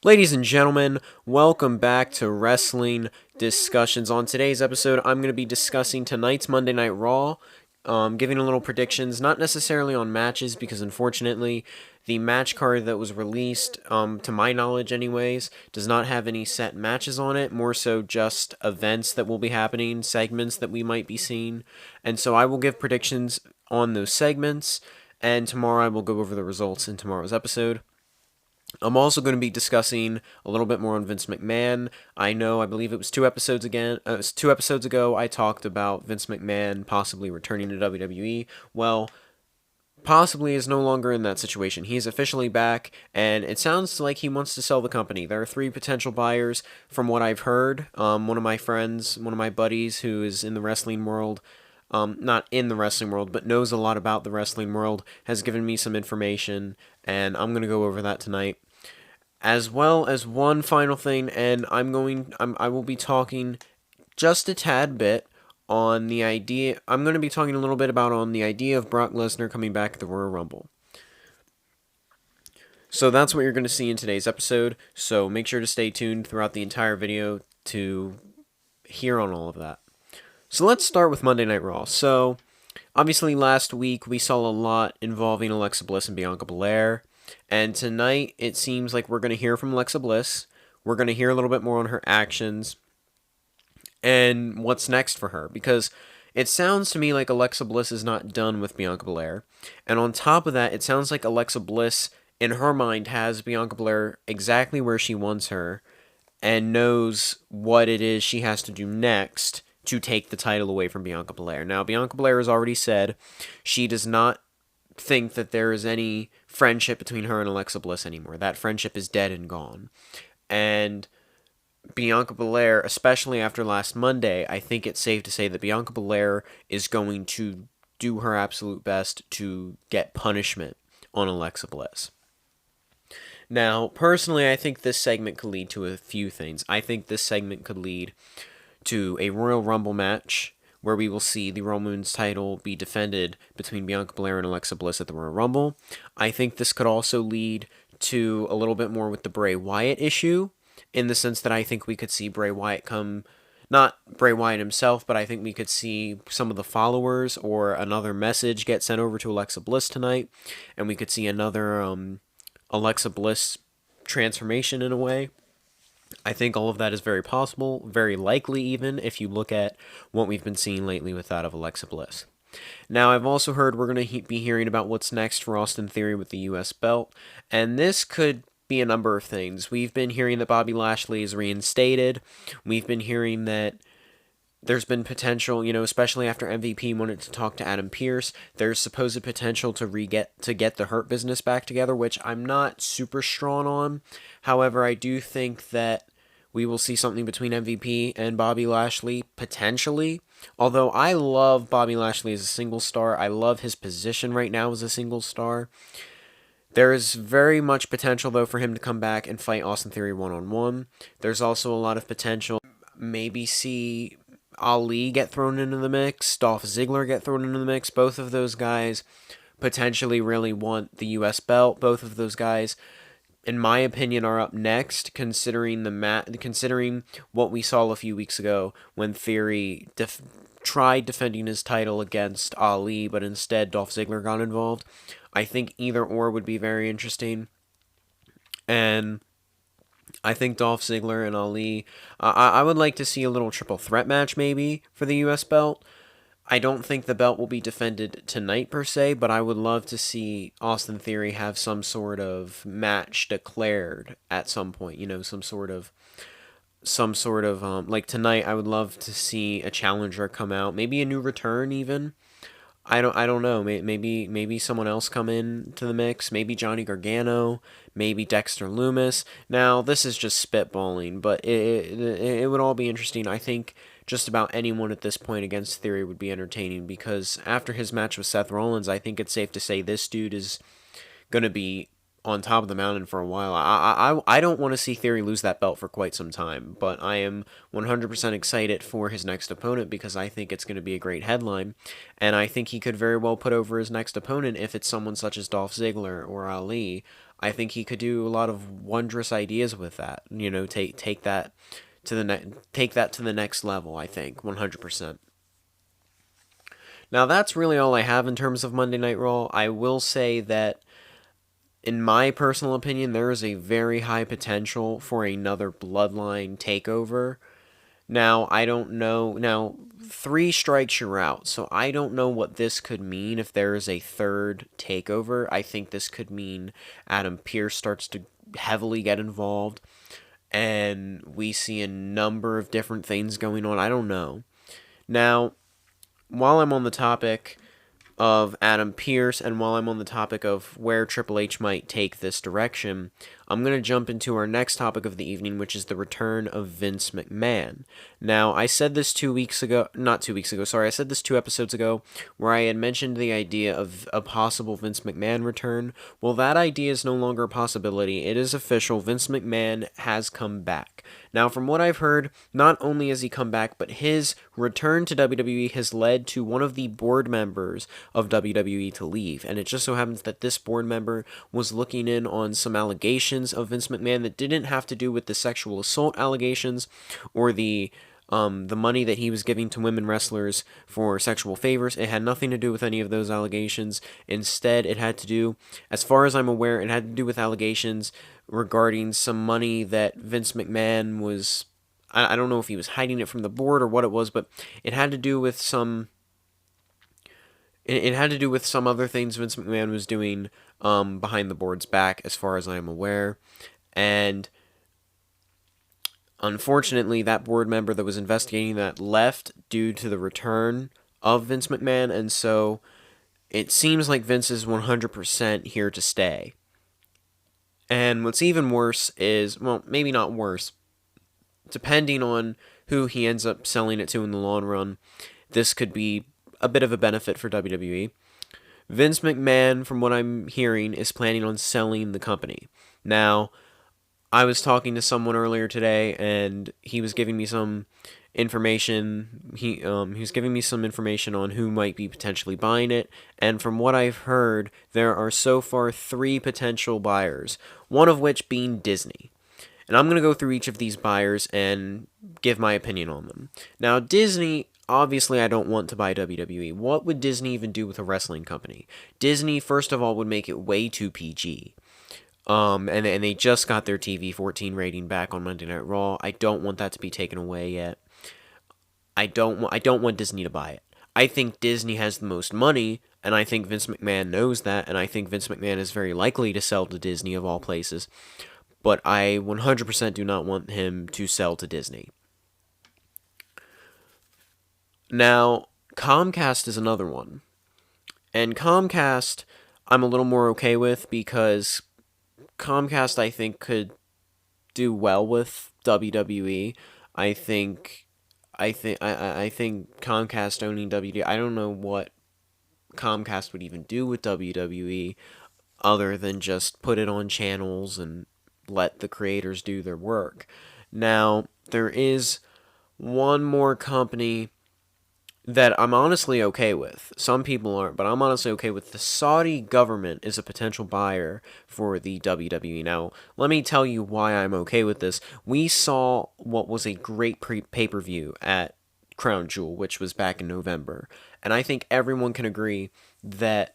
Ladies and gentlemen, welcome back to Wrestling Discussions. On today's episode, I'm going to be discussing tonight's Monday Night Raw, giving a little predictions, not necessarily on matches, because unfortunately, the match card that was released, to my knowledge anyways, does not have any set matches on it, more so just events that will be happening, segments that we might be seeing, and so I will give predictions on those segments, and tomorrow I will go over the results in tomorrow's episode. I'm also going to be discussing a little bit more on Vince McMahon. I believe it was 2 episodes again. It was 2 episodes ago. I talked about Vince McMahon possibly returning to WWE. Well, possibly is no longer in that situation. He is officially back, and it sounds like he wants to sell the company. There are 3 potential buyers, from what I've heard. One of my friends, one of my buddies, who is in the wrestling world. Not in the wrestling world, but knows a lot about the wrestling world, has given me some information, and I'm going to go over that tonight. As well as one final thing, and I will be talking just a tad bit on the idea. I'm going to be talking a little bit about on the idea of Brock Lesnar coming back at the Royal Rumble. So that's what you're going to see in today's episode. So make sure to stay tuned throughout the entire video to hear on all of that. So let's start with Monday Night Raw. So obviously last week we saw a lot involving Alexa Bliss and Bianca Belair. And tonight, it seems like we're going to hear from Alexa Bliss. We're going to hear a little bit more on her actions and what's next for her. Because it sounds to me like Alexa Bliss is not done with Bianca Belair. And on top of that, it sounds like Alexa Bliss, in her mind, has Bianca Belair exactly where she wants her and knows what it is she has to do next to take the title away from Bianca Belair. Now, Bianca Belair has already said she does not think that there is any friendship between her and Alexa Bliss anymore. That friendship is dead and gone. And Bianca Belair, especially after last Monday, I think it's safe to say that Bianca Belair is going to do her absolute best to get punishment on Alexa Bliss. Now, personally, I think this segment could lead to a few things. I think this segment could lead to a Royal Rumble match where we will see the Royal Women's title be defended between Bianca Belair and Alexa Bliss at the Royal Rumble. I think this could also lead to a little bit more with the Bray Wyatt issue, in the sense that I think we could see Bray Wyatt come, not Bray Wyatt himself, but I think we could see some of the followers or another message get sent over to Alexa Bliss tonight, and we could see another Alexa Bliss transformation in a way. I think all of that is very possible, very likely even, if you look at what we've been seeing lately with that of Alexa Bliss. Now, I've also heard we're going to be hearing about what's next for Austin Theory with the U.S. belt, and this could be a number of things. We've been hearing that Bobby Lashley is reinstated. We've been hearing that there's been potential, especially after MVP wanted to talk to Adam Pearce, there's supposed potential to get the Hurt Business back together, which I'm not super strong on. However, I do think that we will see something between MVP and Bobby Lashley, potentially. Although I love Bobby Lashley as a single star. I love his position right now as a single star. There is very much potential, though, for him to come back and fight Austin Theory one-on-one. There's also a lot of potential. Maybe see Ali get thrown into the mix, Dolph Ziggler get thrown into the mix. Both of those guys potentially really want the U.S. belt. Both of those guys, in my opinion, are up next, considering considering what we saw a few weeks ago when Theory tried defending his title against Ali, but instead Dolph Ziggler got involved. I think either or would be very interesting, and I think Dolph Ziggler and Ali, I would like to see a little triple threat match maybe for the U.S. belt. I don't think the belt will be defended tonight per se, but I would love to see Austin Theory have some sort of match declared at some point. Some sort of like tonight. I would love to see a challenger come out, maybe a new return even. I don't know. Maybe someone else come in to the mix. Maybe Johnny Gargano. Maybe Dexter Lumis. Now this is just spitballing, but it would all be interesting. I think just about anyone at this point against Theory would be entertaining, because after his match with Seth Rollins, I think it's safe to say this dude is gonna be on top of the mountain for a while. I don't want to see Theory lose that belt for quite some time, but I am 100% excited for his next opponent, because I think it's going to be a great headline, and I think he could very well put over his next opponent if it's someone such as Dolph Ziggler or Ali. I think he could do a lot of wondrous ideas with that. Take that to the next level. I think 100%. Now that's really all I have in terms of Monday Night Raw. I will say that, in my personal opinion, there is a very high potential for another Bloodline takeover. Now, I don't know. Now, 3 strikes, you're out. So I don't know what this could mean if there is a third takeover. I think this could mean Adam Pearce starts to heavily get involved, and we see a number of different things going on. I don't know. Now, while I'm on the topic of Adam Pearce, and while I'm on the topic of where Triple H might take this direction, I'm going to jump into our next topic of the evening, which is the return of Vince McMahon. Now, I said this 2 weeks ago, not 2 weeks ago, sorry, I said this 2 episodes ago, where I had mentioned the idea of a possible Vince McMahon return. Well, that idea is no longer a possibility. It is official. Vince McMahon has come back. Now, from what I've heard, not only has he come back, but his return to WWE has led to one of the board members of WWE to leave. And it just so happens that this board member was looking in on some allegations of Vince McMahon that didn't have to do with the sexual assault allegations or the money that he was giving to women wrestlers for sexual favors. It had nothing to do with any of those allegations. Instead, it had to do, as far as I'm aware, it had to do with allegations regarding some money that Vince McMahon was, I don't know if he was hiding it from the board or what it was, but it had to do with some, it had to do with some other things Vince McMahon was doing behind the board's back, as far as I am aware. And unfortunately, that board member that was investigating that left due to the return of Vince McMahon, and so it seems like Vince is 100% here to stay. And what's even worse is, well, maybe not worse, depending on who he ends up selling it to in the long run, this could be a bit of a benefit for WWE. Vince McMahon, from what I'm hearing, is planning on selling the company. Now, I was talking to someone earlier today, and he was giving me some information. He was giving me some information on who might be potentially buying it, and from what I've heard, there are so far 3 potential buyers, one of which being Disney. And I'm going to go through each of these buyers and give my opinion on them. Now, Disney, obviously I don't want to buy WWE. What would Disney even do with a wrestling company? Disney, first of all, would make it way too PG. And they just got their TV-14 rating back on Monday Night Raw. I don't want that to be taken away yet. I don't want Disney to buy it. I think Disney has the most money, and I think Vince McMahon knows that, and I think Vince McMahon is very likely to sell to Disney of all places. But I 100% do not want him to sell to Disney. Now, Comcast is another one. And Comcast, I'm a little more okay with, because Comcast, I think, could do well with WWE. I think Comcast owning WWE, I don't know what Comcast would even do with WWE other than just put it on channels and let the creators do their work. Now, there is one more company that I'm honestly okay with. Some people aren't, but I'm honestly okay with. The Saudi government is a potential buyer for the WWE. Now, let me tell you why I'm okay with this. We saw what was a great pay-per-view at Crown Jewel, which was back in November. And I think everyone can agree that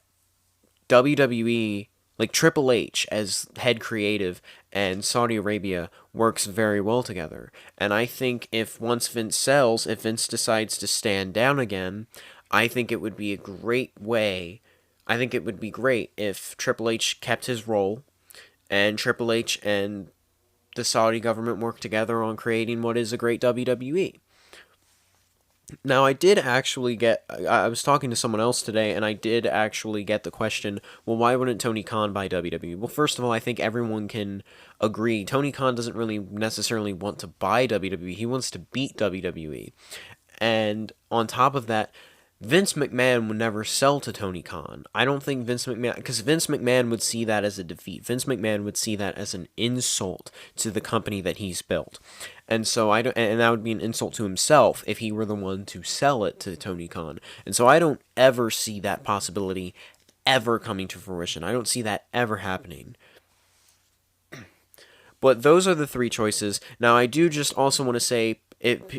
WWE, like Triple H as head creative, and Saudi Arabia works very well together. And I think if Vince decides to stand down again, I think it would be a great way. I think it would be great if Triple H kept his role, and Triple H and the Saudi government worked together on creating what is a great WWE. Now, I was talking to someone else today, and I did actually get the question, well, why wouldn't Tony Khan buy WWE? Well, first of all, I think everyone can agree, Tony Khan doesn't really necessarily want to buy WWE, he wants to beat WWE. And on top of that, Vince McMahon would never sell to Tony Khan. I don't think Vince McMahon, because Vince McMahon would see that as a defeat. Vince McMahon would see that as an insult to the company that he's built. And so and that would be an insult to himself if he were the one to sell it to Tony Khan. And so I don't ever see that possibility ever coming to fruition. I don't see that ever happening. But those are the three choices. Now, I do just also want to say,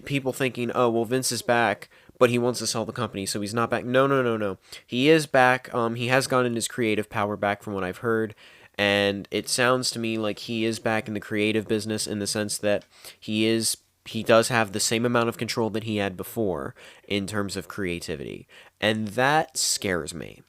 people thinking, oh, well, Vince is back, but he wants to sell the company, so he's not back. No, no, no, no. He is back. He has gotten his creative power back from what I've heard. And it sounds to me like he is back in the creative business in the sense that he does have the same amount of control that he had before in terms of creativity. And that scares me.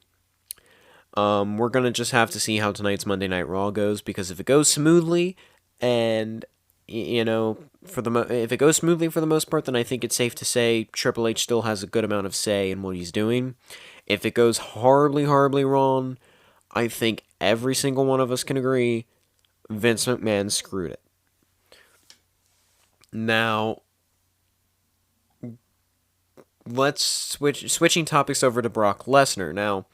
We're going to just have to see how tonight's Monday Night Raw goes, because if it goes smoothly, and, you know, if it goes smoothly for the most part, then I think it's safe to say Triple H still has a good amount of say in what he's doing. If it goes horribly, horribly wrong, I think every single one of us can agree Vince McMahon screwed it. Now, let's switching topics over to Brock Lesnar. Now,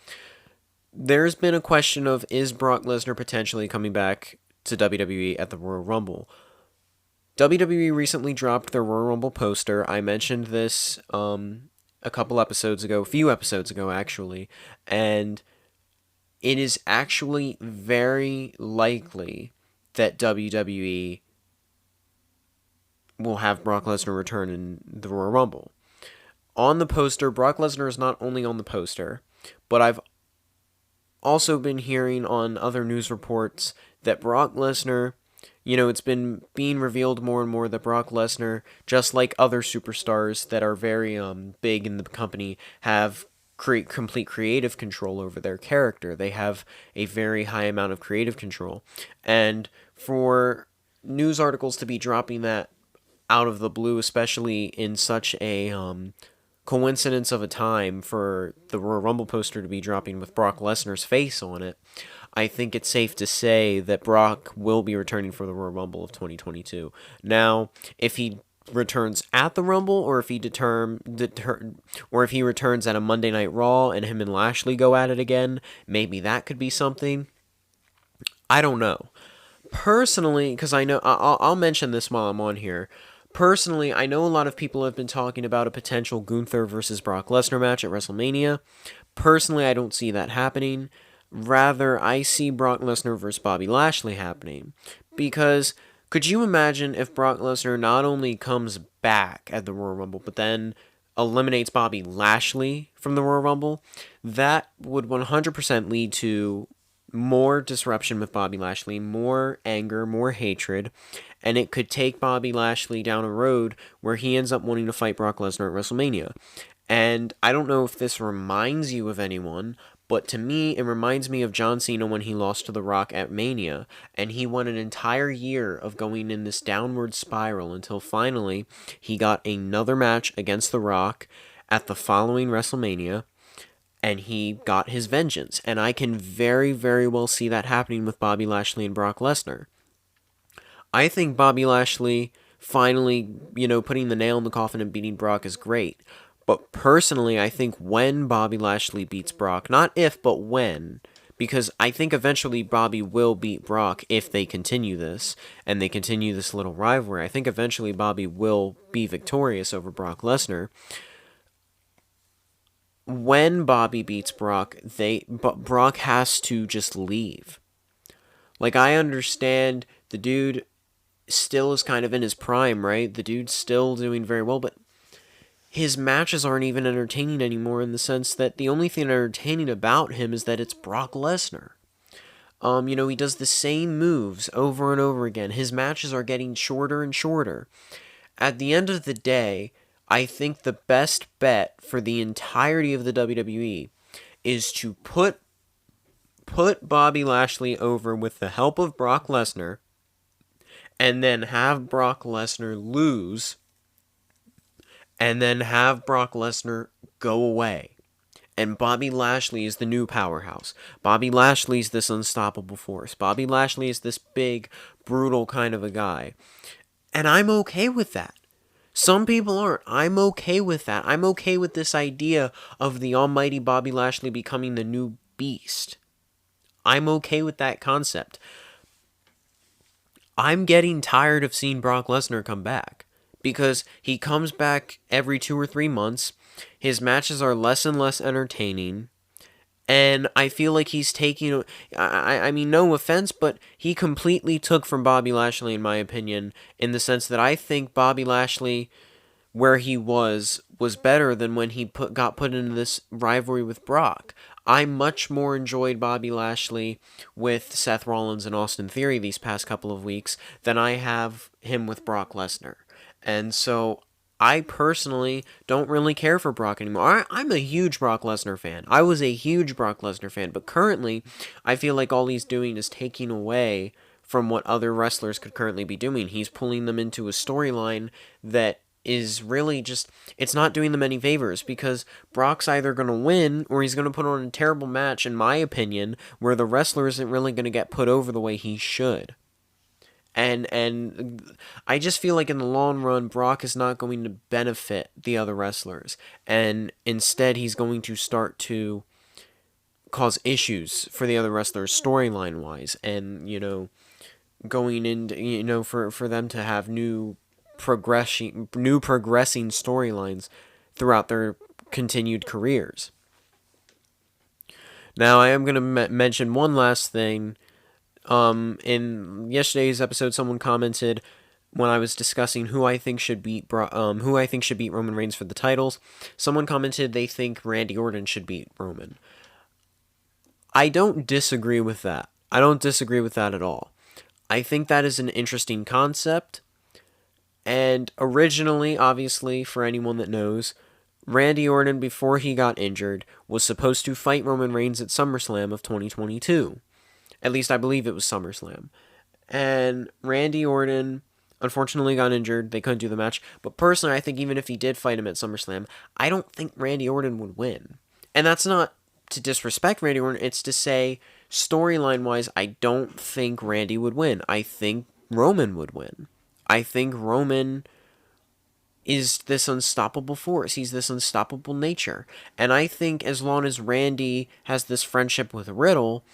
there's been a question of, is Brock Lesnar potentially coming back to WWE at the Royal Rumble? WWE recently dropped their Royal Rumble poster. I mentioned this a few episodes ago actually, and it is actually very likely that WWE will have Brock Lesnar return in the Royal Rumble. On the poster, Brock Lesnar is not only on the poster, but I've also been hearing on other news reports that Brock Lesnar, it's been being revealed more and more that Brock Lesnar, just like other superstars that are very big in the company, have complete creative control over their character. They have a very high amount of creative control. And for news articles to be dropping that out of the blue, especially in such a coincidence of a time for the Royal Rumble poster to be dropping with Brock Lesnar's face on it, I think it's safe to say that Brock will be returning for the Royal Rumble of 2022. Now, if he returns at the Rumble, or if he returns at a Monday Night Raw and him and Lashley go at it again, maybe that could be something. I don't know. Personally, because I know I'll mention this while I'm on here. Personally, I know a lot of people have been talking about a potential Gunther versus Brock Lesnar match at WrestleMania. Personally, I don't see that happening. Rather, I see Brock Lesnar versus Bobby Lashley happening. Because could you imagine if Brock Lesnar not only comes back at the Royal Rumble, but then eliminates Bobby Lashley from the Royal Rumble? That would 100% lead to more disruption with Bobby Lashley, more anger, more hatred, and it could take Bobby Lashley down a road where he ends up wanting to fight Brock Lesnar at WrestleMania. And I don't know if this reminds you of anyone, but to me, it reminds me of John Cena when he lost to The Rock at Mania, and he went an entire year of going in this downward spiral until finally he got another match against The Rock at the following WrestleMania, and he got his vengeance. And I can very, very well see that happening with Bobby Lashley and Brock Lesnar. I think Bobby Lashley finally, putting the nail in the coffin and beating Brock is great. But personally, I think when Bobby Lashley beats Brock, not if, but when, because I think eventually Bobby will beat Brock if they continue this, and they continue this little rivalry. I think eventually Bobby will be victorious over Brock Lesnar. When Bobby beats Brock, Brock has to just leave. Like, I understand the dude still is kind of in his prime, right? The dude's still doing very well, but his matches aren't even entertaining anymore, in the sense that the only thing entertaining about him is that it's Brock Lesnar. He does the same moves over and over again. His matches are getting shorter and shorter. At the end of the day, I think the best bet for the entirety of the WWE is to put Bobby Lashley over with the help of Brock Lesnar, and then have Brock Lesnar lose, and then have Brock Lesnar go away. And Bobby Lashley is the new powerhouse. Bobby Lashley's this unstoppable force. Bobby Lashley is this big, brutal kind of a guy. And I'm okay with that. Some people aren't. I'm okay with that. I'm okay with this idea of the almighty Bobby Lashley becoming the new beast. I'm okay with that concept. I'm getting tired of seeing Brock Lesnar come back, because he comes back every 2 or 3 months. His matches are less and less entertaining, And I feel like he's taking, I mean, no offense, but he completely took from Bobby Lashley, in my opinion, in the sense that I think Bobby Lashley, where he was better than when he got put into this rivalry with Brock. I much more enjoyed Bobby Lashley with Seth Rollins and Austin Theory these past couple of weeks than I have him with Brock Lesnar. And so I personally don't really care for Brock anymore. I'm a huge Brock Lesnar fan. I was a huge Brock Lesnar fan, but currently I feel like all he's doing is taking away from what other wrestlers could currently be doing. He's pulling them into a storyline that is really just, it's not doing them any favors, because Brock's either going to win or he's going to put on a terrible match, in my opinion, where the wrestler isn't really going to get put over the way he should. And I just feel like in the long run, Brock is not going to benefit the other wrestlers, and instead he's going to start to cause issues for the other wrestlers storyline wise, and going into for them to have new progressing storylines throughout their continued careers. Now I am going to mention one last thing. In yesterday's episode, someone commented when I was discussing who I think should beat Roman Reigns for the titles. Someone commented they think Randy Orton should beat Roman. I don't disagree with that. I don't disagree with that at all. I think that is an interesting concept. And originally, obviously, for anyone that knows, Randy Orton, before he got injured, was supposed to fight Roman Reigns at SummerSlam of 2022. At least I believe it was SummerSlam. And Randy Orton unfortunately got injured. They couldn't do the match. But personally, I think even if he did fight him at SummerSlam, I don't think Randy Orton would win. And that's not to disrespect Randy Orton. It's to say, storyline-wise, I don't think Randy would win. I think Roman would win. I think Roman is this unstoppable force. He's this unstoppable nature. And I think as long as Randy has this friendship with Riddle,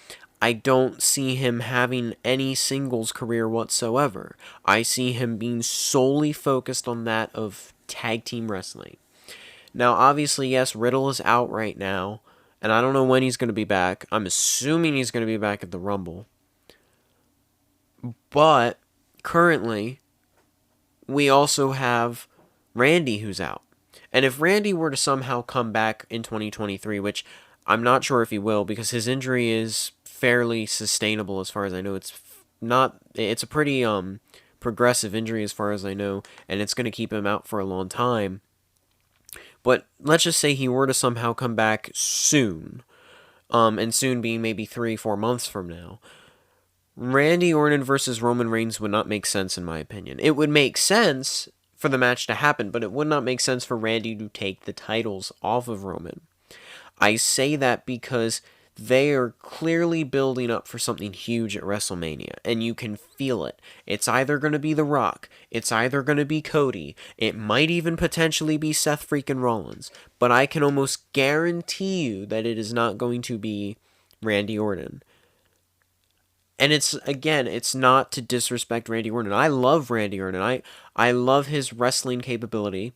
I don't see him having any singles career whatsoever. I see him being solely focused on that of tag team wrestling. Now, obviously, yes, Riddle is out right now, and I don't know when he's going to be back. I'm assuming he's going to be back at the Rumble. But currently, we also have Randy who's out. And if Randy were to somehow come back in 2023, which I'm not sure if he will, because his injury is fairly sustainable as far as I know. It's a pretty progressive injury as far as I know, and it's going to keep him out for a long time. But let's just say he were to somehow come back soon, and soon being maybe 3-4 months from now. Randy Orton versus Roman Reigns would not make sense, in my opinion. It would make sense for the match to happen, but it would not make sense for Randy to take the titles off of Roman. I say that because they are clearly building up for something huge at WrestleMania, and you can feel it. It's either going to be The Rock, it's either going to be Cody, it might even potentially be Seth freaking Rollins, but I can almost guarantee you that it is not going to be Randy Orton. And it's not to disrespect Randy Orton. I love Randy Orton. I love his wrestling capability.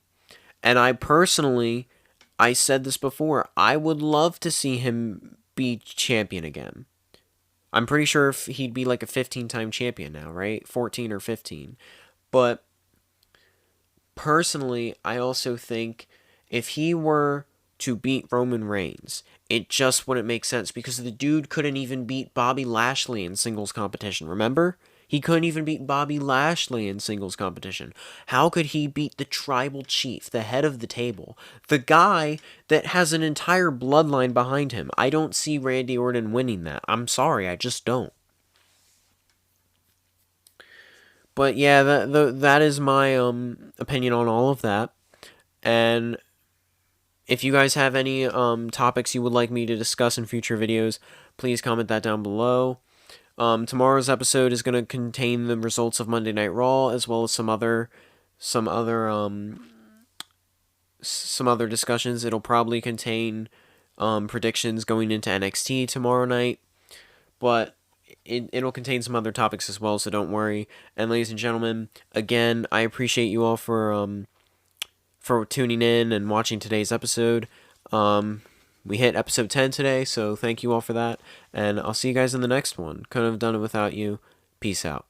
And I said this before, I would love to see him be champion again. I'm pretty sure if he'd be like a 15-time champion now, right? 14 or 15. But personally, I also think if he were to beat Roman Reigns, it just wouldn't make sense, because the dude couldn't even beat Bobby Lashley in singles competition, remember? He couldn't even beat Bobby Lashley in singles competition. How could he beat the tribal chief, the head of the table, the guy that has an entire bloodline behind him? I don't see Randy Orton winning that. I'm sorry, I just don't. But yeah, that is my opinion on all of that. And if you guys have any topics you would like me to discuss in future videos, please comment that down below. Tomorrow's episode is going to contain the results of Monday Night Raw, as well as some other discussions. It'll probably contain predictions going into NXT tomorrow night, but it'll contain some other topics as well, so don't worry. And ladies and gentlemen, again, I appreciate you all for tuning in and watching today's episode. We hit episode 10 today, so thank you all for that. And I'll see you guys in the next one. Couldn't have done it without you. Peace out.